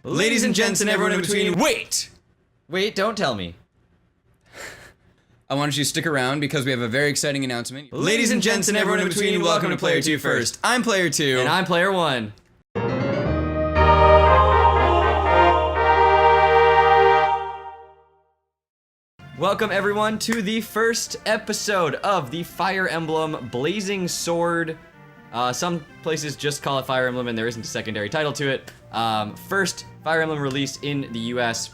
Ladies and gents and everyone in between, wait! Wait, don't tell me. I wanted you to stick around because we have a very exciting announcement. Ladies and gents and everyone in between, welcome to PlayerTwoFirst. I'm Player 2. And I'm Player 1. Welcome everyone to the first episode of the Fire Emblem Blazing Sword. Some places just call it Fire Emblem and there isn't a secondary title to it. First Fire Emblem release in the US.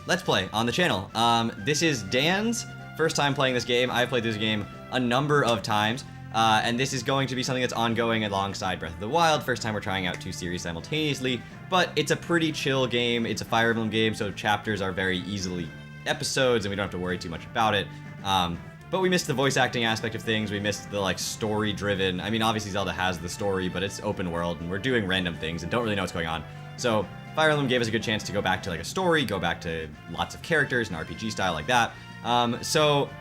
Let's play on the channel. This is Dan's first time playing this game. I've played this game a number of times. And this is going to be something that's ongoing alongside Breath of the Wild. First time we're trying out two series simultaneously. But it's a pretty chill game. It's a Fire Emblem game, so chapters are very easily episodes and we don't have to worry too much about it. But we missed the voice acting aspect of things. We missed the story driven. I mean, obviously Zelda has the story, but it's open world and we're doing random things and don't really know what's going on. So Fire Emblem gave us a good chance to go back to a story, go back to lots of characters and RPG style like that. So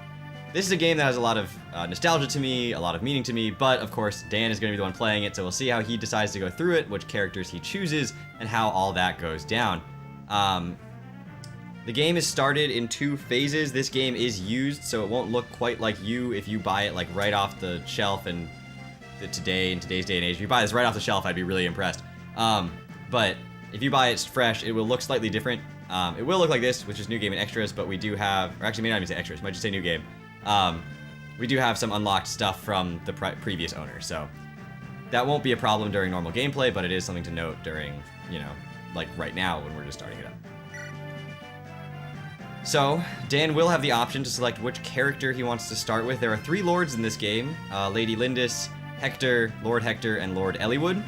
this is a game that has a lot of nostalgia to me, a lot of meaning to me, but of course Dan is going to be the one playing it, so we'll see how he decides to go through it, which characters he chooses, and how all that goes down. The game is started in two phases. This game is used, so it won't look quite like you if you buy it right off the shelf. And in today's day and age, if you buy this right off the shelf, I'd be really impressed. But if you buy it fresh, it will look slightly different. It will look like this, which is new game and extras, but we do have, or actually may not even say extras, might just say new game. we do have some unlocked stuff from the previous owner, so that won't be a problem during normal gameplay, but it is something to note during, you know, like right now when we're just starting it up. So, Dan will have the option to select which character he wants to start with. There are 3 lords in this game, Lady Lyndis, Hector, and Lord Eliwood.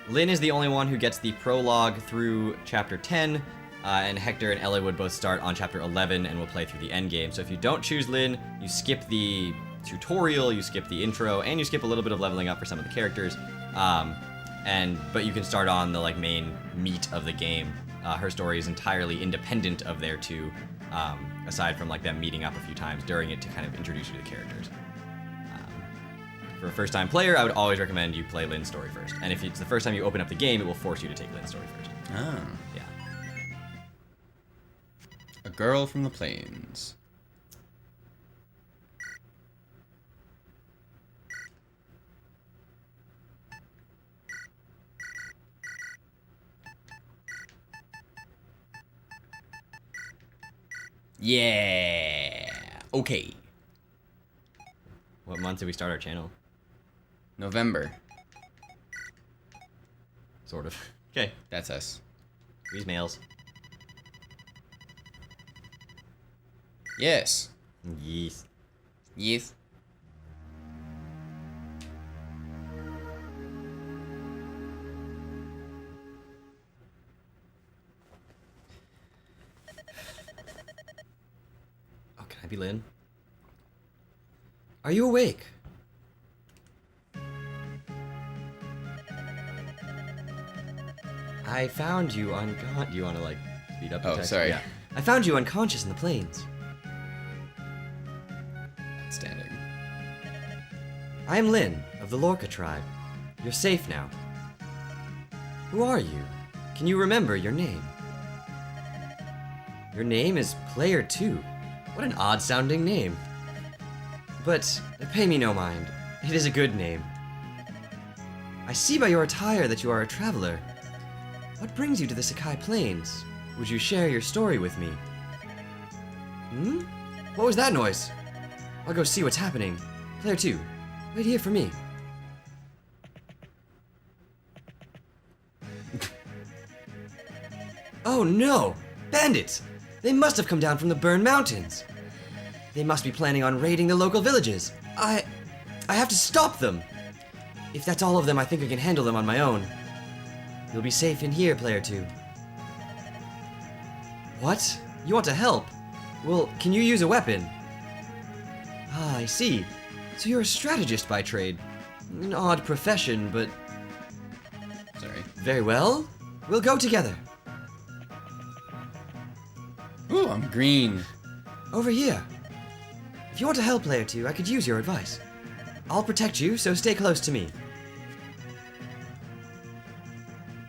Lyn is the only one who gets the prologue through Chapter 10, and Hector and Eliwood both start on Chapter 11 and will play through the end game. So if you don't choose Lyn, you skip the tutorial, you skip the intro, and you skip a little bit of leveling up for some of the characters. But you can start on the like main meat of the game. Her story is entirely independent of their 2, aside from like them meeting up a few times during it to kind of introduce you to the characters. For a first-time player, I would always recommend you play Lyn's story first. And if it's the first time you open up the game, it will force you to take Lyn's story first. Oh. Yeah. A girl from the plains. Yeah. Okay. What month did we start our channel? November. Sort of. Okay. That's us. These males. Yes. Yes. Yes. Oh, can I be Lyn? Are you awake? I found you Do you want to like speed up the Oh, text? sorry. Yeah. I found you unconscious in the plains. Outstanding. I am Lyn of the Lorca tribe. You're safe now. Who are you? Can you remember your name? Your name is Player2. What an odd-sounding name. But pay me no mind. It is a good name. I see by your attire that you are a traveler. What brings you to the Sakai Plains? Would you share your story with me? Hmm? What was that noise? I'll go see what's happening. Player2, wait here for me. Oh no! Bandits! They must have come down from the Burn Mountains. They must be planning on raiding the local villages. I have to stop them. If that's all of them, I think I can handle them on my own. You'll be safe in here, Player2. What? You want to help? Well, can you use a weapon? Ah, I see. So you're a strategist by trade. An odd profession, but... Sorry. Very well. We'll go together. Ooh, I'm green. Over here. If you want to help Player2, I could use your advice. I'll protect you, so stay close to me.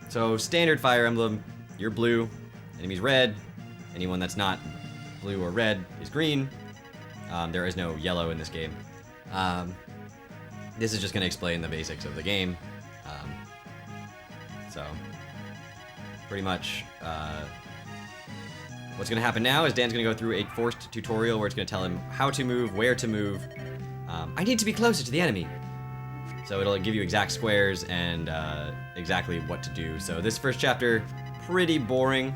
So, standard Fire Emblem, you're blue, enemy's red. Anyone that's not blue or red is green. There is no yellow in this game. This is just going to explain the basics of the game. So, pretty much, what's going to happen now is Dan's going to go through a forced tutorial where it's going to tell him how to move, where to move. I need to be closer to the enemy. So it'll give you exact squares and exactly what to do. So this first chapter, pretty boring.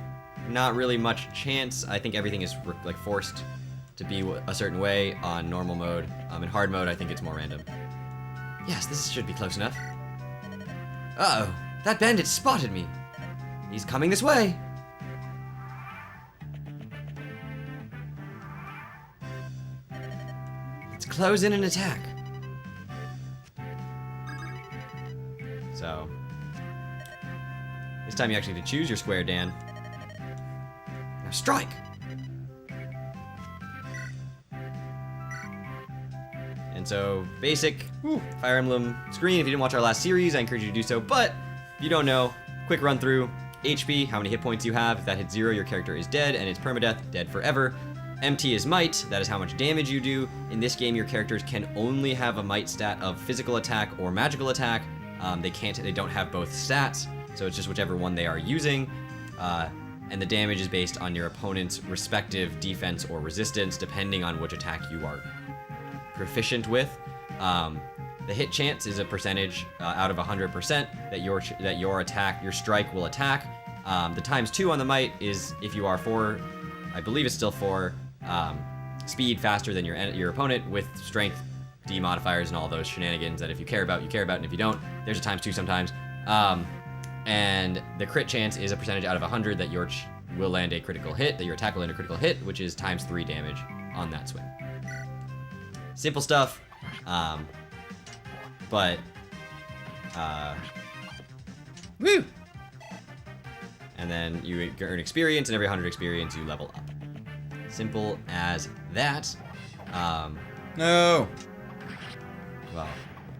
Not really much chance. I think everything is like forced to be a certain way on normal mode. In hard mode, I think it's more random. Yes, this should be close enough. Uh-oh, that bandit spotted me. He's coming this way. Let's close in and attack. So, this time you actually get to choose your square, Dan. Now strike! And so, basic Fire Emblem screen. If you didn't watch our last series, I encourage you to do so. But, if you don't know, quick run through. HP, how many hit points you have. If that hits 0, your character is dead, and it's permadeath, dead forever. MT is might, that is how much damage you do. In this game, your characters can only have a might stat of physical attack or magical attack. They don't have both stats, so it's just whichever one they are using. And the damage is based on your opponent's respective defense or resistance, depending on which attack you are proficient with. The hit chance is a percentage out of 100% that your strike will attack. The ×2 on the might is if you are 4, I believe it's still 4, speed faster than your opponent with strength D modifiers and all those shenanigans that if you care about, and if you don't, there's a ×2 sometimes. And the crit chance is a percentage out of 100 that will land a critical hit, that your attack will land a critical hit, which is ×3 damage on that swing. Simple stuff, but Woo! And then you earn experience, and every 100 experience you level up. Simple as that. No. Well,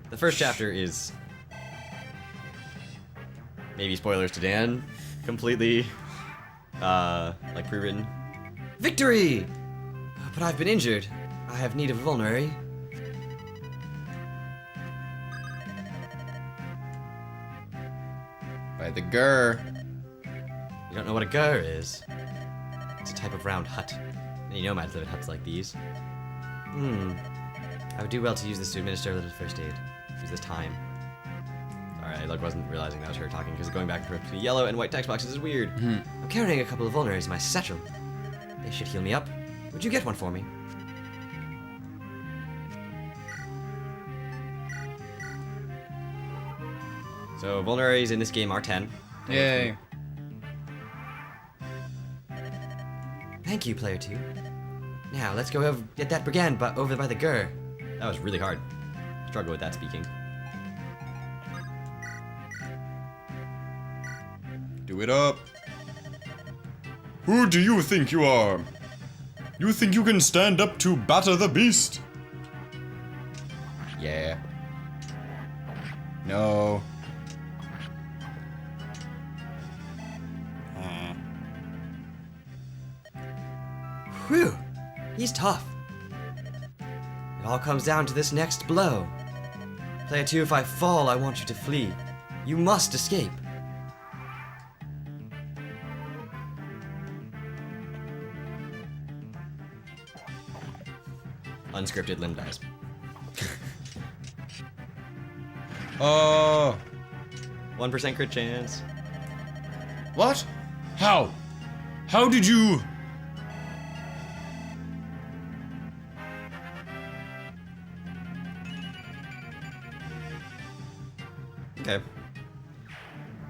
the first chapter is, maybe spoilers to Dan, completely like pre-written. Victory! But I've been injured. I have need of a vulnerary. By the Gur. You don't know what a gur is? It's a type of round hut. And you know might live in huts like these. I would do well to use this to administer a little first aid. Use this time. Sorry, I wasn't realizing that was her talking, because going back and forth between yellow and white text boxes is weird. I'm carrying a couple of vulneraries in my satchel. They should heal me up. Would you get one for me? So, vulneraries in this game are 10. Yay. Thank you, player 2. Now, let's go get that brigand over by the Gur. That was really hard. Struggle with that speaking. Do it up. Who do you think you are? You think you can stand up to batter the beast? Yeah. No. Whew, he's tough. It all comes down to this next blow. Player 2, if I fall, I want you to flee. You must escape. Unscripted limb dies. Oh. 1% crit chance. What? How? How did you... Okay.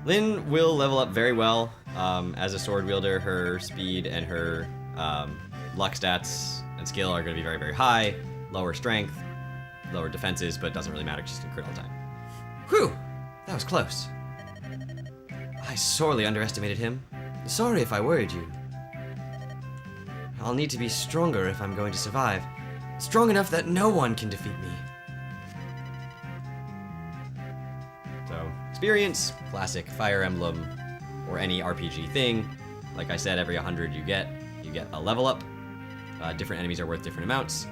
Lynn will level up very well. As a sword wielder, her speed and her luck stats and skill are going to be very, very high. Lower strength, lower defenses, but it doesn't really matter, just can crit all the time. Whew! That was close. I sorely underestimated him. Sorry if I worried you. I'll need to be stronger if I'm going to survive. Strong enough that no one can defeat me. So, experience, classic Fire Emblem, or any RPG thing. Like I said, every 100 you get a level up. Different enemies are worth different amounts.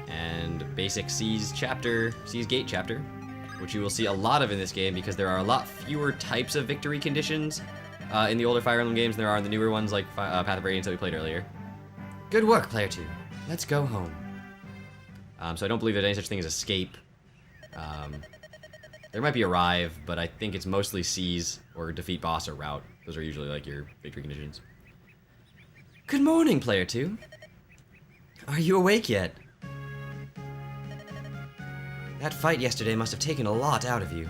And basic C's Gate chapter, which you will see a lot of in this game because there are a lot fewer types of victory conditions in the older Fire Emblem games than there are in the newer ones like Path of Radiance that we played earlier. Good work, player 2. Let's go home. So I don't believe there's any such thing as escape. There might be arrive, but I think it's mostly seize or defeat boss or route. Those are usually like your victory conditions. Good morning, player 2. Are you awake yet? That fight yesterday must have taken a lot out of you.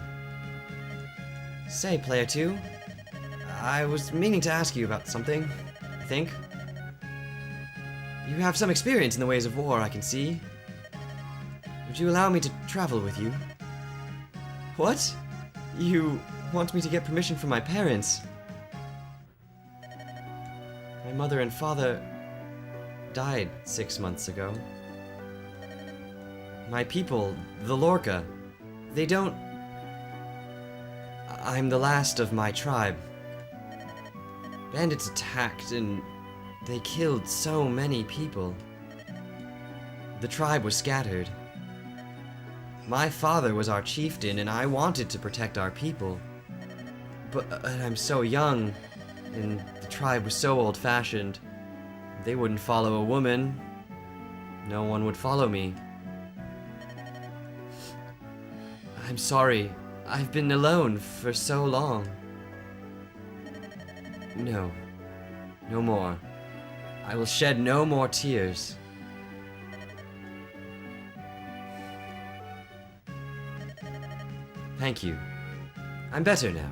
Say, player 2, I was meaning to ask you about something, I think. You have some experience in the ways of war, I can see. Would you allow me to travel with you? What? You want me to get permission from my parents? My mother and father died 6 months ago. My people, the Lorca, they don't... I'm the last of my tribe. Bandits attacked and they killed so many people. The tribe was scattered. My father was our chieftain and I wanted to protect our people. But I'm so young, and the tribe was so old-fashioned. They wouldn't follow a woman. no one would follow me. I'm sorry. I've been alone for so long. No. No more. I will shed no more tears. Thank you. I'm better now.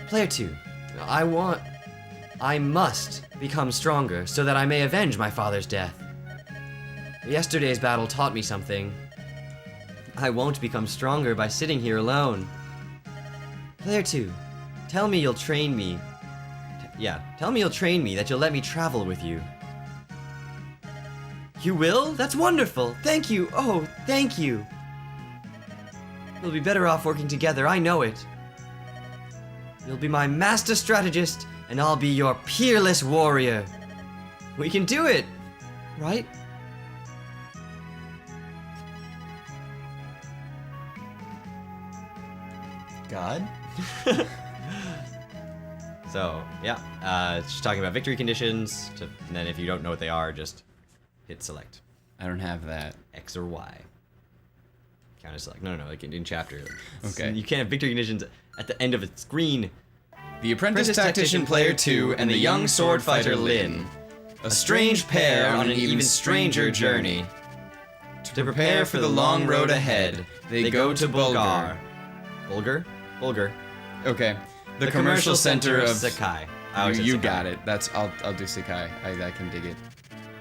Player 2, I must become stronger so that I may avenge my father's death. Yesterday's battle taught me something. I won't become stronger by sitting here alone. Player 2, tell me you'll train me. Tell me you'll train me, that you'll let me travel with you. You will? That's wonderful! Thank you! Oh, thank you! We'll be better off working together, I know it. You'll be my master strategist, and I'll be your peerless warrior. We can do it, right? God? So, yeah, it's just talking about victory conditions, and then if you don't know what they are, just hit select. I don't have that. X or Y. Kind of select. No, like in chapter. Okay. You can't have victory conditions at the end of a screen. The apprentice tactician Player 2 and the young sword fighter Lyn. A strange pair on an even stranger journey. To prepare for the long road ahead, they go to Bulgar. Bulgar. Okay. The commercial center of Sakai. You got it. I'll do Sakai. I can dig it.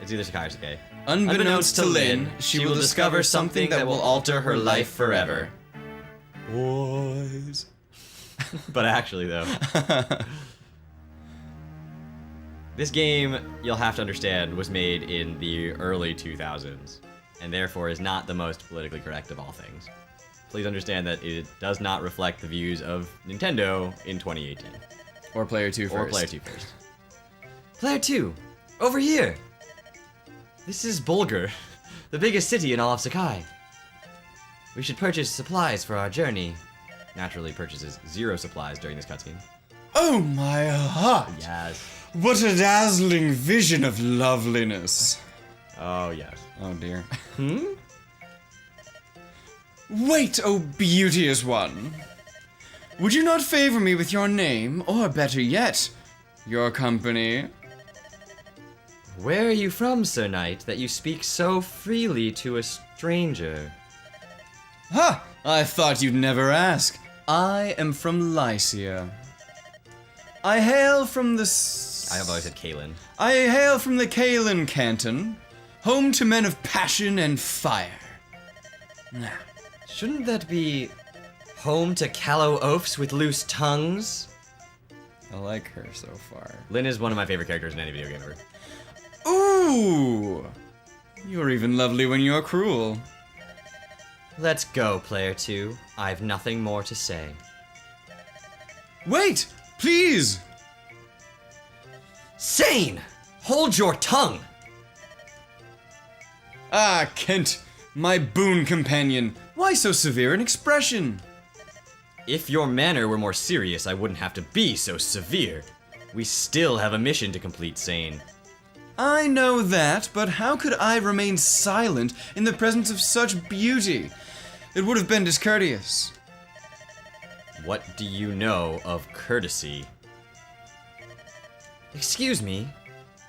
It's either Sakai or Sakai. Unbeknownst to Lyn, she will discover something that will alter her life forever. Boys. But actually, though, this game, you'll have to understand, was made in the early 2000s, and therefore is not the most politically correct of all things. Please understand that it does not reflect the views of Nintendo in 2018. Or PlayerTwoFirst. Or PlayerTwoFirst. Player 2, over here! This is Bulgar, the biggest city in all of Sakai. We should purchase supplies for our journey. Naturally purchases 0 supplies during this cutscene. Oh my heart! Yes. What a dazzling vision of loveliness. Oh, yes. Oh dear. Wait, oh beauteous one. Would you not favor me with your name, or better yet, your company? Where are you from, Sir Knight, that you speak so freely to a stranger? Ha! I thought you'd never ask. I am from Lycia. I hail from the I have always said Kalen. I hail from the Kalen Canton, home to men of passion and fire. Now, Shouldn't that be home to callow oafs with loose tongues? I like her so far. Lyn is one of my favorite characters in any video game ever. Ooh! You're even lovely when you're cruel. Let's go, Player 2. I've nothing more to say. Wait! Please! Sane! Hold your tongue! Ah, Kent, my boon companion. Why so severe an expression? If your manner were more serious, I wouldn't have to be so severe. We still have a mission to complete, Sane. I know that, but how could I remain silent in the presence of such beauty? It would have been discourteous. What do you know of courtesy? Excuse me,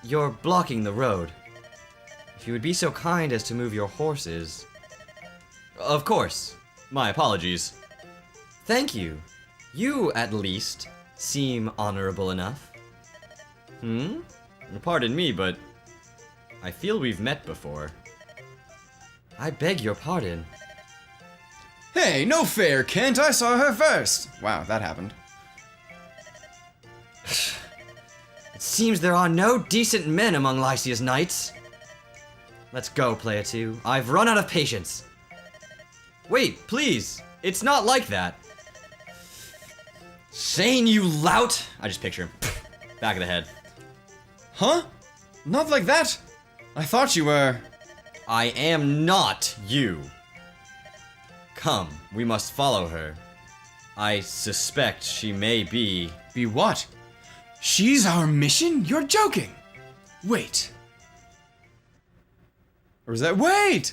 you're blocking the road. If you would be so kind as to move your horses. Of course. My apologies. Thank you. You, at least, seem honorable enough. Pardon me, but I feel we've met before. I beg your pardon. Hey, no fair, Kent. I saw her first. Wow, that happened. It seems there are no decent men among Lycia's knights. Let's go, Player 2. I've run out of patience. Wait, please. It's not like that. Sane, you lout! I just picture him. Back of the head. Huh? Not like that. I thought you were... I am not you. Come, we must follow her. I suspect she may be... Be what? She's our mission? You're joking. Wait. Or was that... Wait!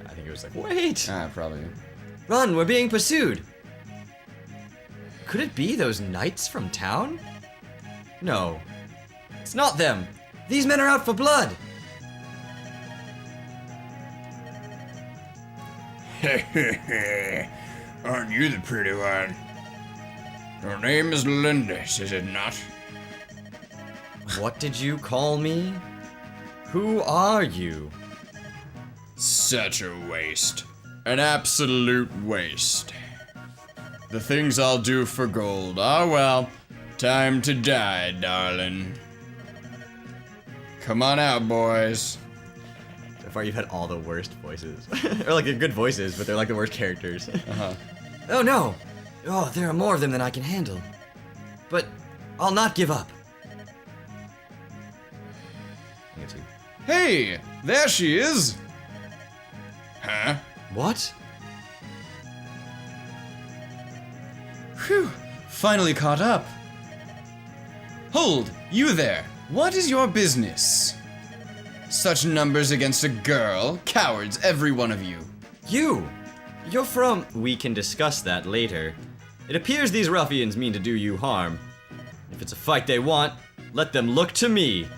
I think it was like, wait! Probably. Run, we're being pursued! Could it be those knights from town? No. It's not them! These men are out for blood! Aren't you the pretty one? Your name is Lyndis, is it not? What did you call me? Who are you? Such a waste. An absolute waste. The things I'll do for gold. Ah, well. Time to die, darling. Come on out, boys. So far, you've had all the worst voices. Or like, they're good voices, but they're like the worst characters. Oh no! Oh, there are more of them than I can handle. But I'll not give up. I get you. Hey! There she is! Huh? What? Phew! Finally caught up. Hold! You there! What is your business? Such numbers against a girl? Cowards, every one of you. You! You're from... We can discuss that later. It appears these ruffians mean to do you harm. If it's a fight they want, let them look to me.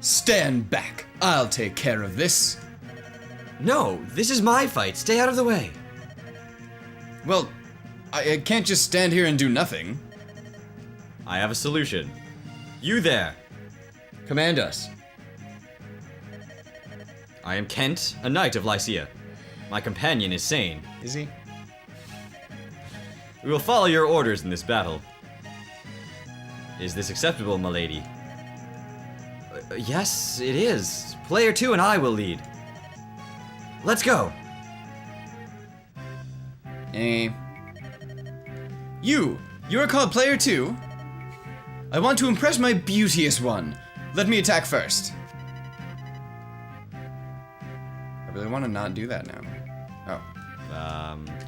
Stand back. I'll take care of this. No, this is my fight. Stay out of the way. Well, I can't just stand here and do nothing. I have a solution. You there. Command us. I am Kent, a knight of Lycia. My companion is Sane. Is he? We will follow your orders in this battle. Is this acceptable, milady? Yes, it is. Player 2 and I will lead. Let's go. You are called Player 2? I want to impress my beauteous one. Let me attack first. I really want to not do that now. Oh.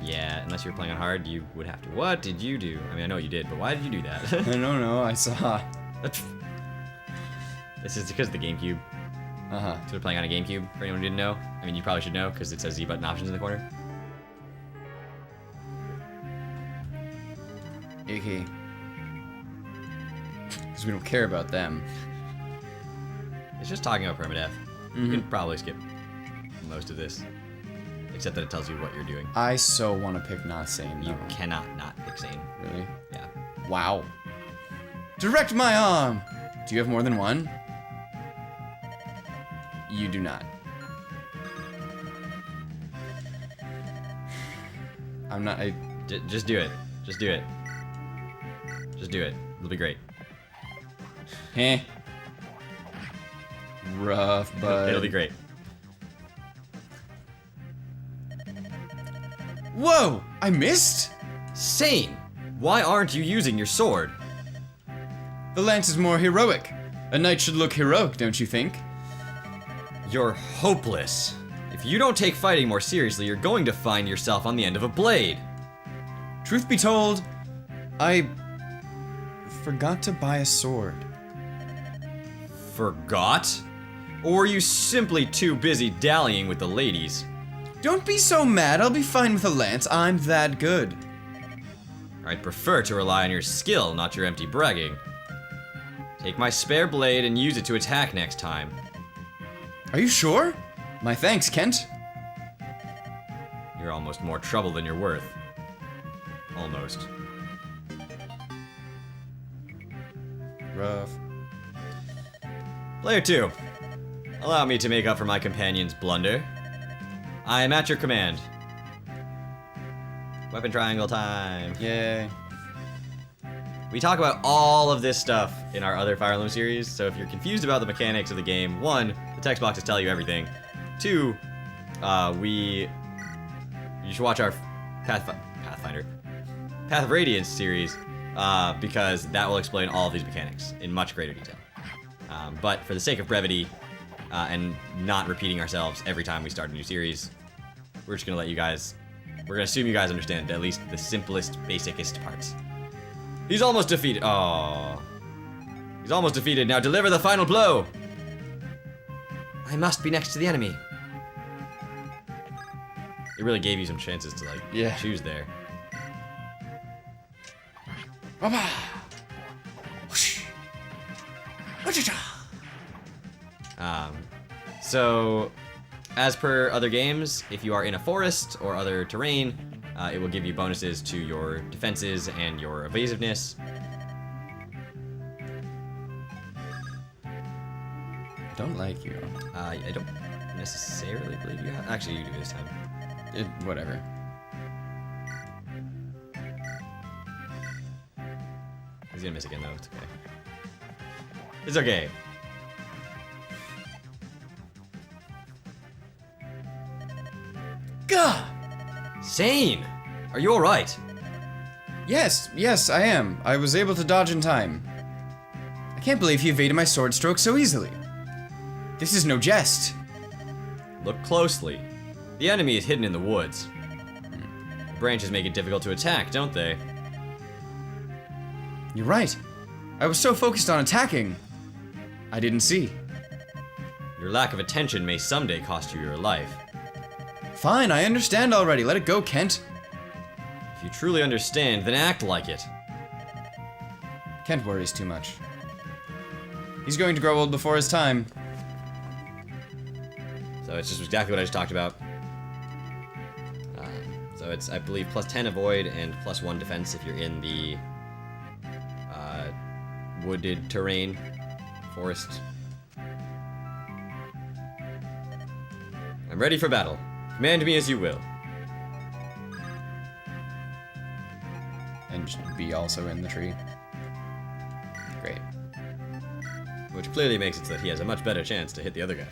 Yeah, unless you're playing on hard, you would have to. What did you do? I mean, I know you did, but why did you do that? I don't know, I saw. This is because of the GameCube. So we're playing on a GameCube, for anyone who didn't know. I mean, you probably should know, because it says Z button options in the corner. Okay. Because we don't care about them. It's just talking about permadeath. You can probably skip most of this. Except that it tells you what you're doing. I so want to pick not sane, You though. cannot not pick sane. Really? Yeah. Wow. Direct my arm! Do you have more than one? You do not. I'm not. Just do it. Just do it. Just do it. It'll be great. Heh. Rough, but. It'll be great. Whoa! I missed? Sane! Why aren't you using your sword? The lance is more heroic. A knight should look heroic, don't you think? You're hopeless. If you don't take fighting more seriously, you're going to find yourself on the end of a blade. Truth be told, I forgot to buy a sword. Forgot? Or were you simply too busy dallying with the ladies? Don't be so mad, I'll be fine with a lance. I'm that good. I'd prefer to rely on your skill, not your empty bragging. Take my spare blade and use it to attack next time. Are you sure? My thanks, Kent. You're almost more trouble than you're worth. Almost. Rough. Player 2, allow me to make up for my companion's blunder. I am at your command. Weapon triangle time. Yay. We talk about all of this stuff in our other Fire Emblem series, so if you're confused about the mechanics of the game, 1, the text boxes tell you everything. 2, you should watch our Pathfinder, Path of Radiance series, because that will explain all of these mechanics in much greater detail. But for the sake of brevity, and not repeating ourselves every time we start a new series, we're just gonna let you guys, we're gonna assume you guys understand at least the simplest, basicest parts. He's almost defeated. Oh, he's almost defeated. Now deliver the final blow. I must be next to the enemy. It really gave you some chances to, like, choose there. So, as per other games, if you are in a forest or other terrain, it will give you bonuses to your defenses and your evasiveness. I don't like you. I don't necessarily believe you have. Actually, you do this time. Whatever. He's gonna miss again, though. It's okay. It's okay. Gah! Sane! Are you alright? Yes, I am. I was able to dodge in time. I can't believe he evaded my sword stroke so easily. This is no jest. Look closely. The enemy is hidden in the woods. The branches make it difficult to attack, don't they? You're right. I was so focused on attacking, I didn't see. Your lack of attention may someday cost you your life. Fine, I understand already. Let it go, Kent. If you truly understand, then act like it. Kent worries too much. He's going to grow old before his time. So it's just exactly what I just talked about. So it's, I believe, plus 10 avoid and plus 1 defense if you're in the wooded terrain, forest. I'm ready for battle. Command me as you will. And be also in the tree. Great. Which clearly makes it so that he has a much better chance to hit the other guy.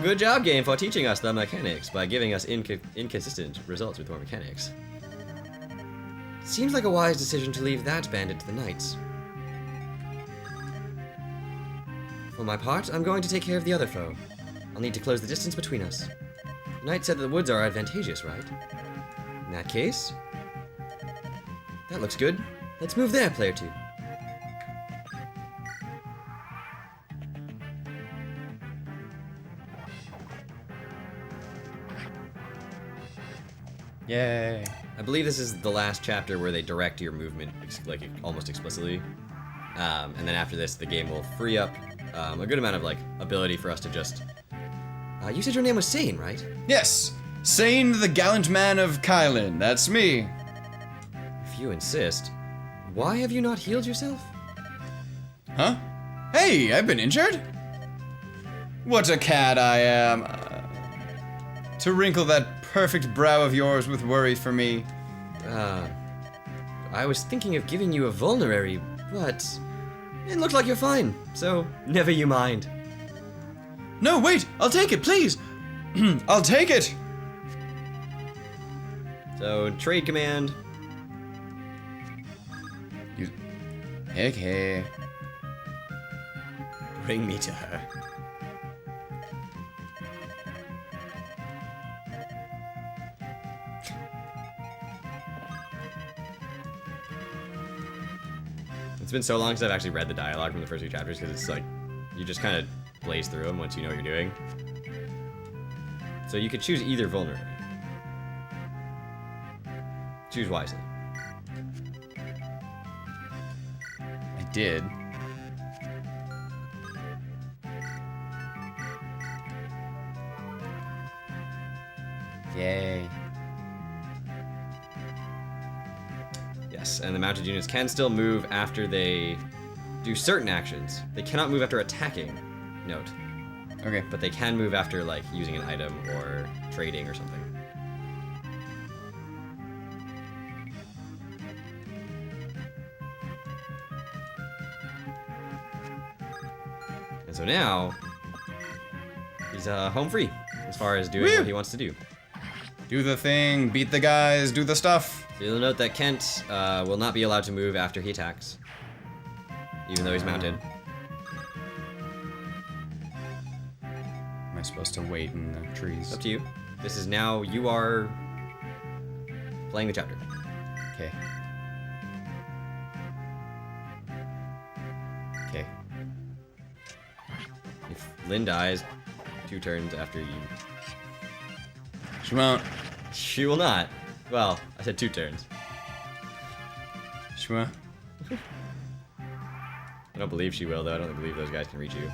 Good job, game, for teaching us the mechanics by giving us inconsistent results with more mechanics. Seems like a wise decision to leave that bandit to the knights. For my part, I'm going to take care of the other foe. I'll need to close the distance between us. The knight said that the woods are advantageous, right? In that case... That looks good. Let's move there, player 2. Yay. I believe this is the last chapter where they direct your movement, like, almost explicitly. And then after this, the game will free up a good amount of, like, ability for us to just... you said your name was Sane, right? Yes! Sane the gallant man of Kylan. That's me. If you insist. Why have you not healed yourself? Huh? Hey, I've been injured? What a cad I am. To wrinkle that perfect brow of yours with worry for me. I was thinking of giving you a vulnerary, but it looks like you're fine, so never you mind. No, wait! I'll take it, please! I'll take it! So, trade command. You... Okay. Bring me to her. It's been so long since I've actually read the dialogue from the first 2 chapters, because it's like, you just kind of blaze through them once you know what you're doing. So you could choose either vulnerability. Choose wisely. I did. Yay. Yes, and the mounted units can still move after they do certain actions. They cannot move after attacking, note. Okay. But they can move after, like, using an item or trading or something. And so now, he's home free, as far as doing what he wants to do. Do the thing, beat the guys, do the stuff. So you'll note that Kent will not be allowed to move after he attacks, even though he's mounted. Am I supposed to wait in the trees? It's up to you. This is now, you are playing the chapter. Okay. Okay. Lynn dies 2 turns after you. She won't. She will not. Well, I said 2 turns. She won't. I don't believe she will, though. I don't believe those guys can reach you.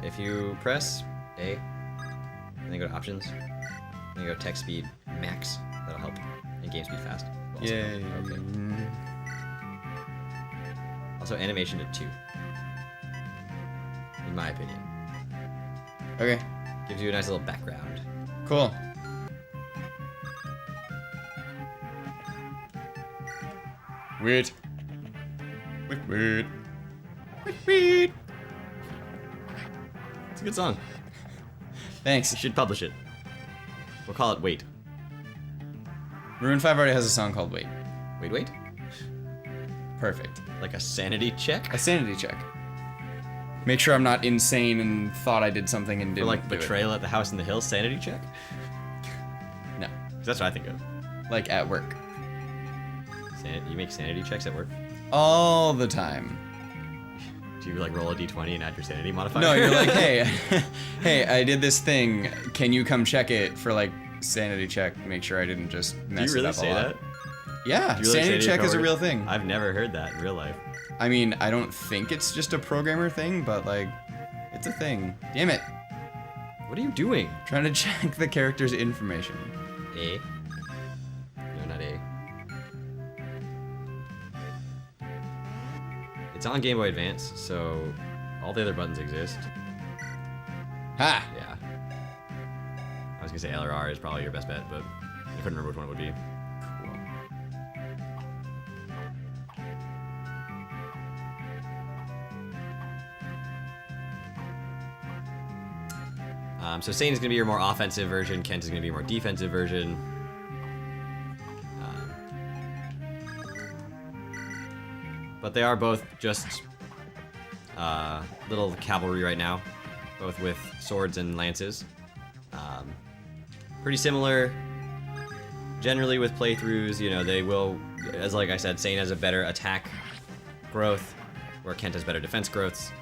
If you press A, and then go to options, and then go to text speed max, that'll help, and game speed fast. Also. Yay. Okay. Also, animation to 2. In my opinion. Okay. Gives you a nice little background. Cool. Wait. Wait. Wait. It's a good song. Thanks. You should publish it. We'll call it Wait. Maroon 5 already has a song called Wait. Wait. Perfect. Like a sanity check? A sanity check. Make sure I'm not insane and thought I did something and Or didn't like do Betrayal at the House in the Hills sanity check? it. No. 'Cause that's what I think of. Like at work. You make sanity checks at work? All the time. Do you like roll a d20 and add your sanity modifier? No, you're like, hey, I did this thing. Can you come check it for like sanity check? Make sure I didn't just Do mess you really it up say a lot. that? Yeah, Do you really sanity say check is a covered? real thing. I've never heard that in real life. I mean, I don't think it's just a programmer thing, but like, it's a thing. Damn it. What are you doing? Trying to check the character's information. A? No, not A. It's on Game Boy Advance, so all the other buttons exist. Ha! Yeah. I was gonna say L or R is probably your best bet, but I couldn't remember which one it would be. So Sane is going to be your more offensive version, Kent is going to be your more defensive version. But they are both just little cavalry right now, both with swords and lances. Pretty similar. Generally with playthroughs, you know, they will, as like I said, Sane has a better attack growth, where Kent has better defense growths.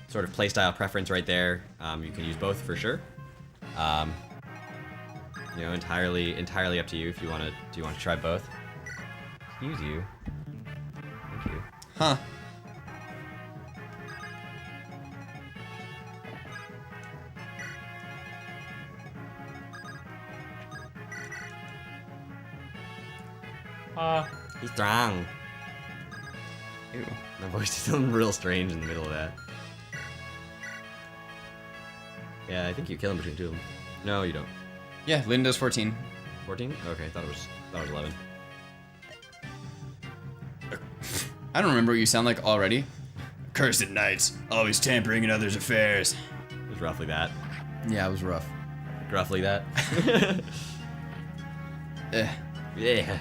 Sort of playstyle preference right there. You can use both for sure. You know, entirely up to you if you want to. Do you want to try both? Excuse you. Thank you. Huh. He's strong. Ew. My voice is sounding real strange in the middle of that. Yeah, I think you kill him between 2 of them. No, you don't. Yeah, Lyndis 14. 14? Okay, thought it was 11. I don't remember what you sound like already. Cursed knights, always tampering in others' affairs. It was roughly that. Yeah, it was rough. Roughly that. Yeah.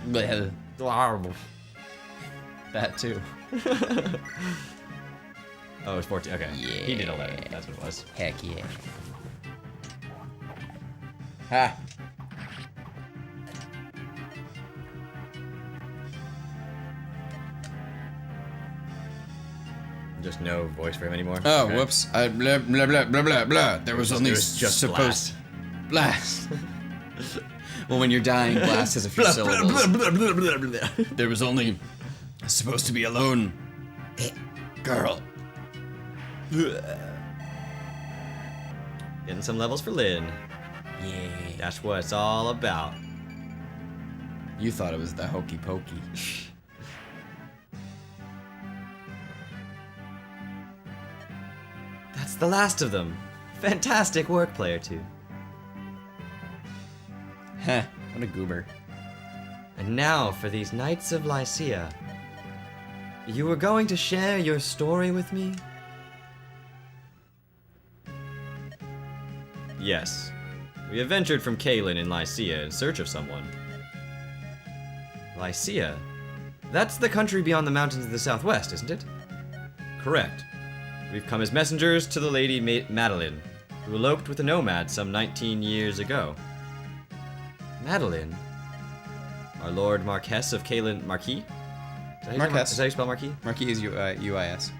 Well, Horrible. that too. Oh, it's 14. Okay. Yeah. He did 11. That's what it was. Heck yeah. Ha! Just no voice for him anymore. Oh, Okay. whoops. Blah, blah, blah, blah, blah, blah. There was only was just supposed... Blast. Well, when you're dying, blast has a few syllables. There was only supposed to be a lone girl. Getting some levels for Lynn. Yeah. That's what it's all about. You thought it was the hokey pokey. That's the last of them. Fantastic work, Player 2. Heh, what a goober. And now for these Knights of Lycia. You were going to share your story with me? Yes. We have ventured from Caelin in Lycia in search of someone. Lycia? That's the country beyond the mountains of the southwest, isn't it? Correct. We've come as messengers to the Lady Madeline, who eloped with a nomad some 19 years ago. Madeline. Our Lord Marquess of Kalen... Marquis? Marquess. Is that how you spell Marquis? Marquis is UIS.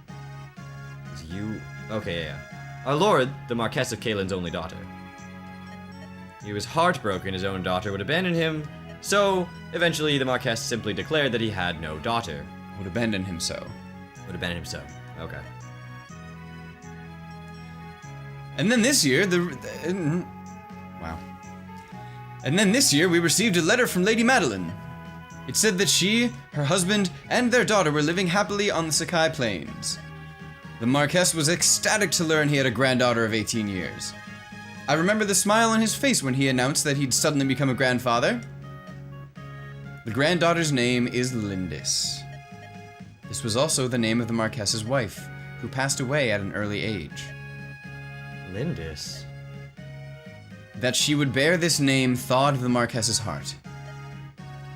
Is you... Okay, yeah. Our Lord, the Marquess of Kalen's only daughter. He was heartbroken his own daughter would abandon him, so eventually the Marquess simply declared that he had no daughter. Would abandon him so. Would abandon him so. Okay. And then this year, wow. And then this year, we received a letter from Lady Madeline. It said that she, her husband, and their daughter were living happily on the Sakai Plains. The Marquess was ecstatic to learn he had a granddaughter of 18 years. I remember the smile on his face when he announced that he'd suddenly become a grandfather. The granddaughter's name is Lyndis. This was also the name of the Marquess's wife, who passed away at an early age. Lyndis? That she would bear this name thawed the Marquess's heart.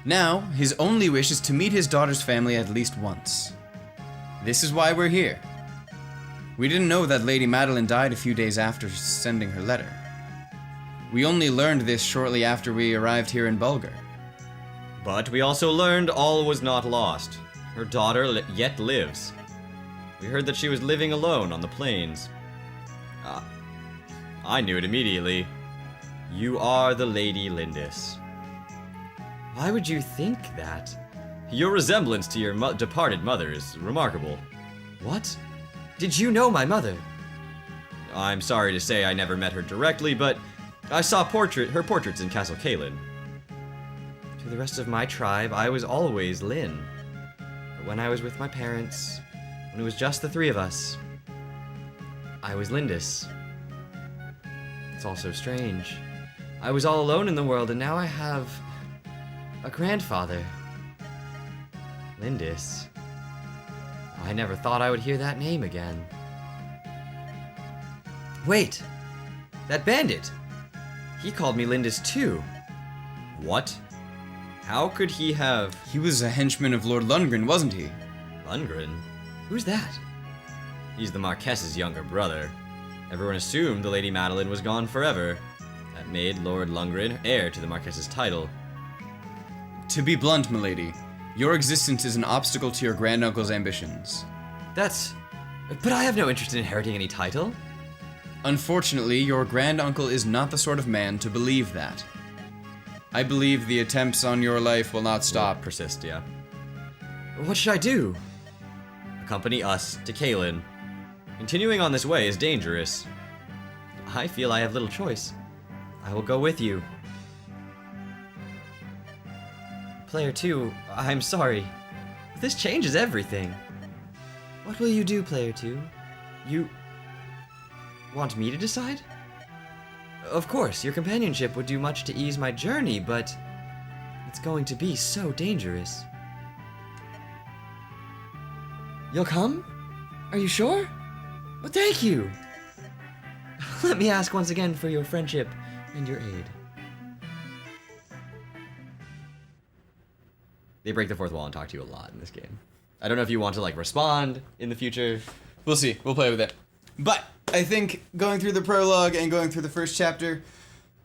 Now, his only wish is to meet his daughter's family at least once. This is why we're here. We didn't know that Lady Madeline died a few days after sending her letter. We only learned this shortly after we arrived here in Bulgar. But we also learned all was not lost. Her daughter yet lives. We heard that she was living alone on the plains. I knew it immediately. You are the Lady Lyndis. Why would you think that? Your resemblance to your departed mother is remarkable. What? Did you know my mother? I'm sorry to say I never met her directly, but I saw her portraits in Castle Kalen. To the rest of my tribe, I was always Lyn. But when I was with my parents, when it was just the three of us, I was Lyndis. It's all so strange. I was all alone in the world, and now I have a grandfather. Lyndis. I never thought I would hear that name again. Wait! That bandit! He called me Lyndis too. What? How could he have... He was a henchman of Lord Lundgren, wasn't he? Lundgren? Who's that? He's the Marquess's younger brother. Everyone assumed the Lady Madeline was gone forever. That made Lord Lundgren heir to the Marquess's title. To be blunt, milady, your existence is an obstacle to your granduncle's ambitions. But I have no interest in inheriting any title. Unfortunately, your granduncle is not the sort of man to believe that. I believe the attempts on your life will not stop. Persist, yeah. What should I do? Accompany us to Kalen. Continuing on this way is dangerous. I feel I have little choice. I will go with you. Player 2, I'm sorry. But this changes everything. What will you do, Player 2? You want me to decide? Of course, your companionship would do much to ease my journey, but it's going to be so dangerous. You'll come? Are you sure? Well, thank you! Let me ask once again for your friendship and your aid. They break the fourth wall and talk to you a lot in this game. I don't know if you want to, respond in the future. We'll see. We'll play with it. But I think going through the prologue and going through the first chapter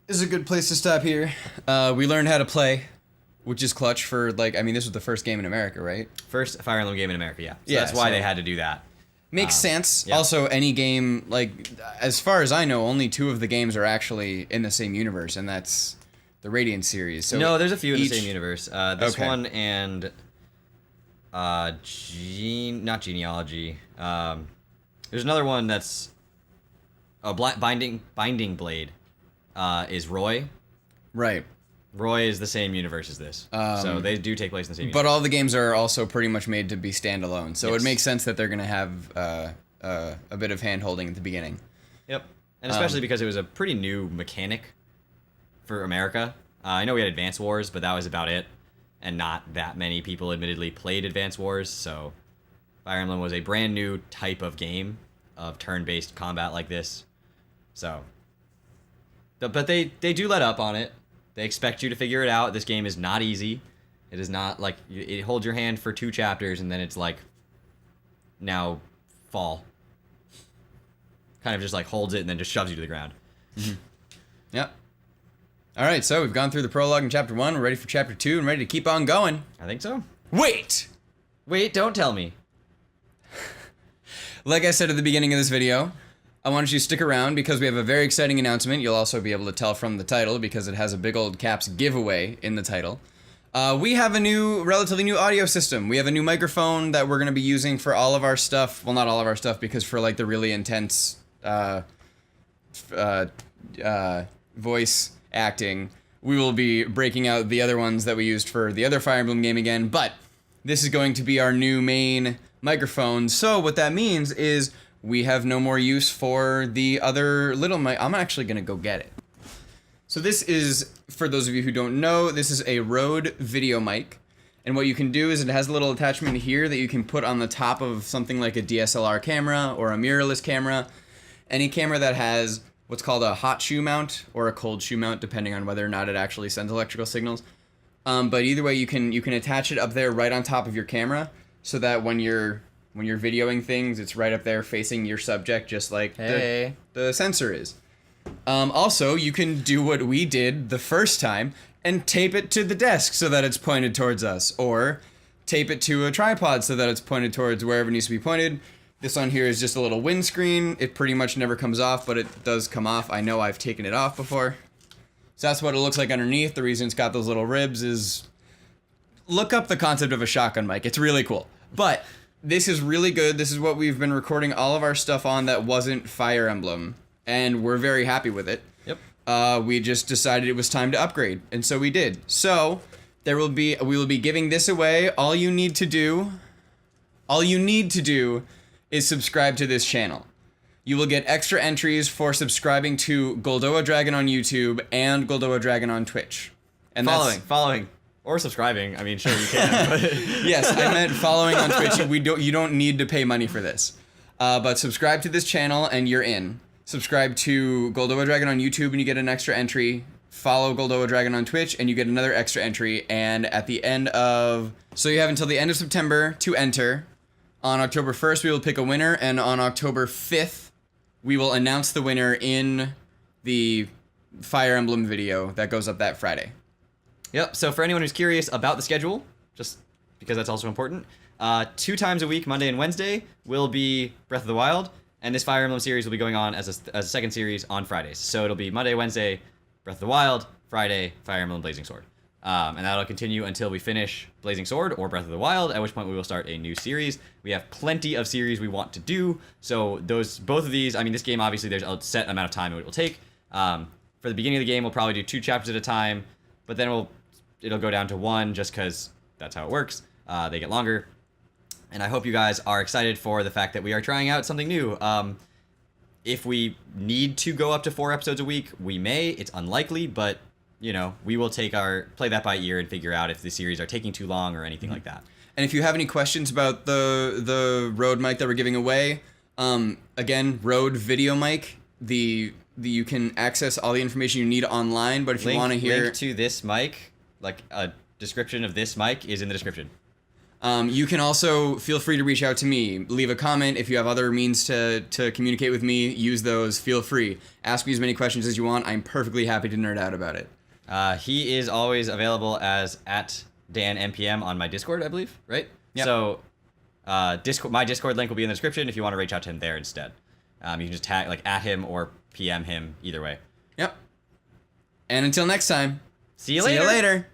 is a good place to stop here. We learned how to play, which is clutch for, this was the first game in America, right? First Fire Emblem game in America, yeah. So Yeah, that's why so- they had to do that. Makes sense. yeah. Also, any game, as far as I know, only 2 of the games are actually in the same universe, and that's the Radiant series. So No, there's a few in the each- same universe. This Okay. one and not genealogy. There's another one that's a binding blade. Is Roy. Right. Roy is the same universe as this, so they do take place in the same. But all the games are also pretty much made to be standalone, so Yes. it makes sense that they're going to have a bit of hand-holding at the beginning. Yep, and especially because it was a pretty new mechanic for America. I know we had Advance Wars, but that was about it, and not that many people admittedly played Advance Wars, so Fire Emblem was a brand new type of game of turn-based combat like this. So, but they do let up on it. They expect you to figure it out. This game is not easy. It is not it holds your hand for 2 chapters and then it's now fall. Kind of just holds it and then just shoves you to the ground. Yep. All right, so we've gone through the prologue in chapter 1. We're ready for chapter 2 and ready to keep on going. I think so. Wait! Wait, don't tell me. Like I said at the beginning of this video, I wanted you to stick around because we have a very exciting announcement. You'll also be able to tell from the title because it has a big old caps giveaway in the title. We have a relatively new audio system. We have a new microphone that we're going to be using for all of our stuff. Well, not all of our stuff, because for like the really intense voice acting, we will be breaking out the other ones that we used for the other Fire Emblem game again. But this is going to be our new main microphone. So what that means is we have no more use for the other little mic. I'm actually going to go get it. So this is, for those of you who don't know, this is a Rode video mic. And what you can do is it has a little attachment here that you can put on the top of something like a DSLR camera or a mirrorless camera. Any camera that has what's called a hot shoe mount or a cold shoe mount, depending on whether or not it actually sends electrical signals. But either way, you can attach it up there right on top of your camera, so that when you're videoing things, it's right up there facing your subject, just like the sensor is. Also, you can do what we did the first time and tape it to the desk so that it's pointed towards us, or tape it to a tripod so that it's pointed towards wherever it needs to be pointed. This on here is just a little windscreen. It pretty much never comes off, but it does come off. I know I've taken it off before. So that's what it looks like underneath. The reason it's got those little ribs is, look up the concept of a shotgun mic. It's really cool. But this is really good. This is what we've been recording all of our stuff on that wasn't Fire Emblem, and we're very happy with it. Yep. We just decided it was time to upgrade, and so we did. So we will be giving this away. All you need to do is subscribe to this channel. You will get extra entries for subscribing to GoldoaDragon on YouTube and GoldoaDragon on Twitch. And following, or subscribing. I mean, sure you can. But yes, I meant following on Twitch. You don't need to pay money for this, but subscribe to this channel and you're in. Subscribe to GoldoaDragon on YouTube and you get an extra entry. Follow GoldoaDragon on Twitch and you get another extra entry. And at the end of, so you have until the end of September to enter. On October 1st, we will pick a winner, and on October 5th, we will announce the winner in the Fire Emblem video that goes up that Friday. Yep, so for anyone who's curious about the schedule, just because that's also important, 2 times a week, Monday and Wednesday, will be Breath of the Wild, and this Fire Emblem series will be going on as a second series on Fridays. So it'll be Monday, Wednesday, Breath of the Wild, Friday, Fire Emblem Blazing Sword. And that'll continue until we finish Blazing Sword or Breath of the Wild, at which point we will start a new series. We have plenty of series we want to do, so both of these, I mean, this game, obviously, there's a set amount of time it will take. For the beginning of the game, we'll probably do 2 chapters at a time, but then it'll go down to 1 just because that's how it works. They get longer. And I hope you guys are excited for the fact that we are trying out something new. If we need to go up to 4 episodes a week, we may. It's unlikely, but you know, we will play that by ear and figure out if the series are taking too long or anything like that. And if you have any questions about the Rode mic that we're giving away, again, Rode video mic, you can access all the information you need online, but if you want to hear... Link to this mic, like a description of this mic, is in the description. You can also feel free to reach out to me. Leave a comment. If you have other means to communicate with me, use those. Feel free. Ask me as many questions as you want. I'm perfectly happy to nerd out about it. He is always available as @DanNPM on my Discord, I believe, right? Yep. So my Discord link will be in the description if you want to reach out to him there instead. You can just tag, @ him or PM him, either way. Yep. And until next time. See you later.